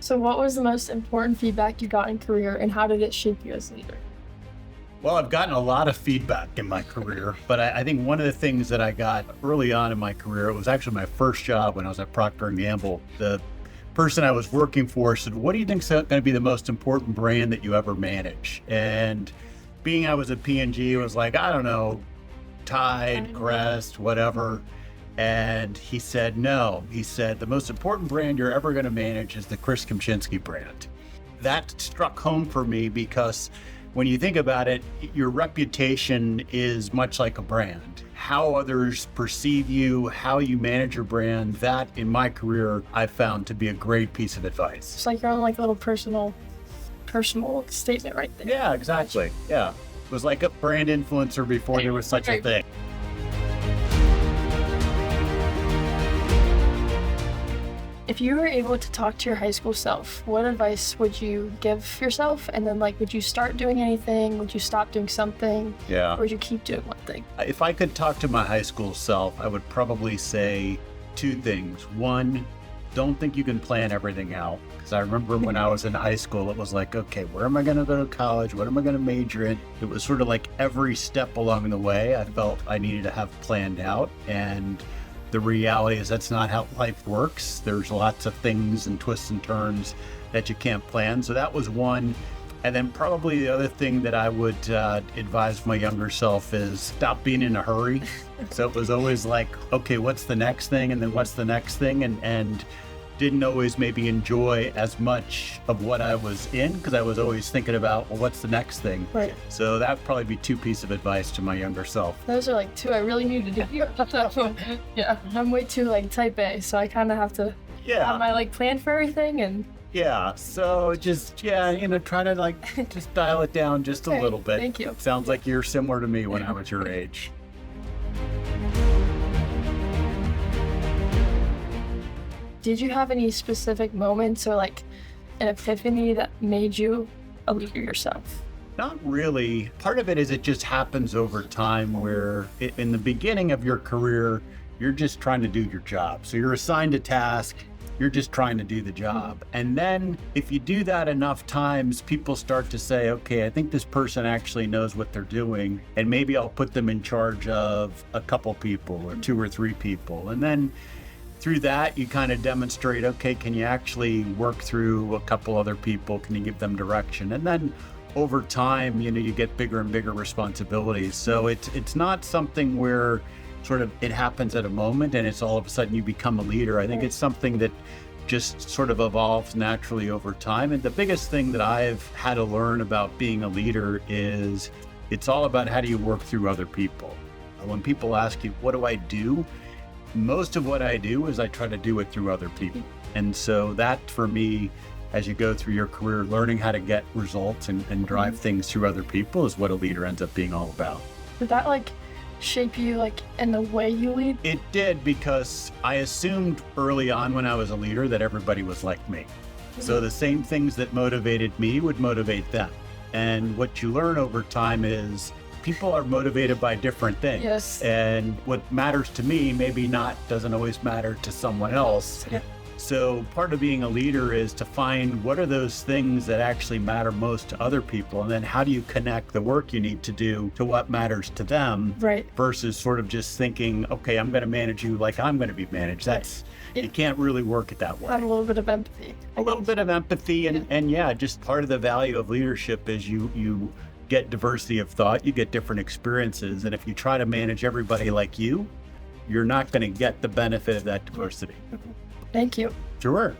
So what was the most important feedback you got in career, and how did it shape you as a leader? Well, I've gotten a lot of feedback in my career, but I think one of the things that I got early on in my career, it was actually my first job when I was at Procter & Gamble. The person I was working for said, what do you think is going to be the most important brand that you ever manage? And being I was at P&G, it was like, I don't know, Tide, Crest, whatever. And he said, no. He said, the most important brand you're ever going to manage is the Kempczinski brand. That struck home for me because when you think about it, your reputation is much like a brand. How others perceive you, how you manage your brand, that in my career, I've found to be a great piece of advice. It's like your own little personal statement right there. Yeah, exactly. Yeah. It was like a brand influencer before there was such a thing. If you were able to talk to your high school self, what advice would you give yourself? And then would you start doing anything? Would you stop doing something? Yeah. Or would you keep doing one thing? If I could talk to my high school self, I would probably say two things. One, don't think you can plan everything out. Because I remember when I was in high school, it was like, okay, where am I going to go to college? What am I going to major in? It was sort of like every step along the way, I felt I needed to have planned out. And the reality is that's not how life works. There's lots of things and twists and turns that you can't plan. So that was one. And then probably the other thing that I would advise my younger self is stop being in a hurry. So it was always like, okay, what's the next thing? And then what's the next thing? And didn't always maybe enjoy as much of what I was in because I was always thinking about, well, what's the next thing? Right. So that would probably be two pieces of advice to my younger self. Those are two I really need to do. Yeah, I'm way too type A, so I kind of have to have my plan for everything and. Yeah, so just, try to just dial it down just a little bit. Thank you. Sounds like you're similar to me when I was your age. Did you have any specific moments or an epiphany that made you a leader yourself? Not really. Part of it is it just happens over time where in the beginning of your career, you're just trying to do your job. So you're assigned a task, you're just trying to do the job. And then if you do that enough times, people start to say, okay, I think this person actually knows what they're doing, and maybe I'll put them in charge of a couple people or 2 or 3 people. And then through that, you kind of demonstrate, okay, can you actually work through a couple other people? Can you give them direction? And then over time, you get bigger and bigger responsibilities. So it's not something where sort of it happens at a moment and it's all of a sudden you become a leader. I think it's something that just sort of evolves naturally over time. And the biggest thing that I've had to learn about being a leader is it's all about how do you work through other people. When people ask you, what do I do? Most of what I do is I try to do it through other people. And so that for me, as you go through your career, learning how to get results and drive things through other people is what a leader ends up being all about. Did that shape you in the way you lead? It did, because I assumed early on when I was a leader that everybody was like me. So the same things that motivated me would motivate them. And what you learn over time is people are motivated by different things. Yes. And what matters to me doesn't always matter to someone else. Yeah. So part of being a leader is to find what are those things that actually matter most to other people, and then how do you connect the work you need to do to what matters to them, right? Versus sort of just thinking, okay, I'm going to manage you like I'm going to be managed. You can't really work it that way. Have a little bit of empathy. And just part of the value of leadership is you get diversity of thought, you get different experiences, and if you try to manage everybody like you're not going to get the benefit of that diversity. Thank you. Sure.